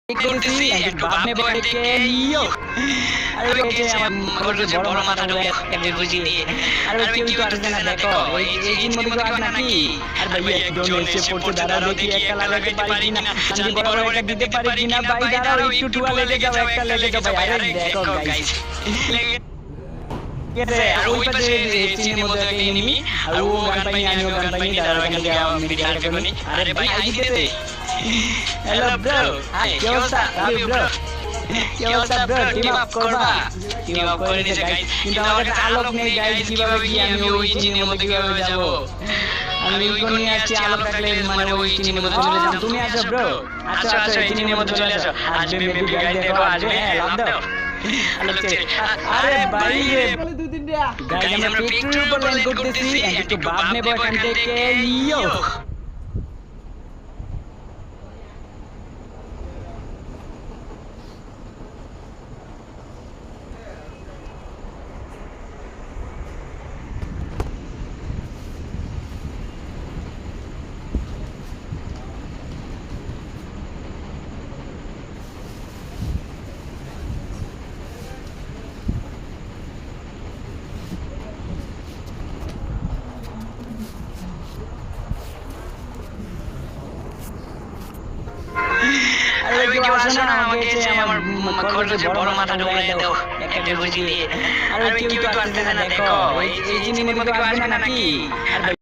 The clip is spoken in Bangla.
করতেছি একটু বাপ নেবো ডেকে নিও। আরে ওই যে আমার যে বড় মাথাটা একটা বুঝি দিয়ে আর ওই কেউ তো আসবে না দেখো এই দিন মধ্যে কেউ আসবে নাকি? আর ভাই একজন এসে পড়তে দাঁড়াও দেখি একটা লাগাতে পারি কিনা, শান্তি বরাবর একটা দিতে পারি কিনা। ভাই দাঁড়াও একটু টুয়া লেগে যাও, একটা লেগে যাও ভাই। আরে দেখো গাইস আর ওই পাশে চিনের মধ্যে একটা এনিমি আর ও গান পাইনি আমিও গান পাইনি। দাঁড়াও এখানে যাও মেডিকেল করনি। আরে ভাই আইছে হ্যালো ব্রো, হাই কি অবস্থা? রাবি ব্রো কি অবস্থা ব্রো? টিম আপ করবা? টিম আপ করে দিছে গাইস, কিন্তু আমার কাছে আলোক নেই গাইস। কিভাবে কি আমি ওই চিনের মধ্যে কিভাবে যাব? আমি ওই কোন নিয়ে আসছি, আলোক থাকলে মানে ওই চিনের মধ্যে চলে যাব। তুমি আসো ব্রো, আসো আসো এই চিনের মধ্যে চলে আসো। আসবে মেবি গাইস, দেখো আসবে। হ্যাঁ লাভ দাও। আরে ভাই রে গাইস আমরা পেট্রোল উপর ল্যান্ড করতেছি, একটু বাপ নেবো এখান থেকে। ইয়ো আরে কেউ আসো না, আমাকে এসে আমার খরচে বড় মাথাটা উড়াই দাও একটা বুঝি দিয়ে। আরে কেউ তো আসবে না দেখো এই চিনির মধ্যে কেউ আসবে না নাকি? আর ভাই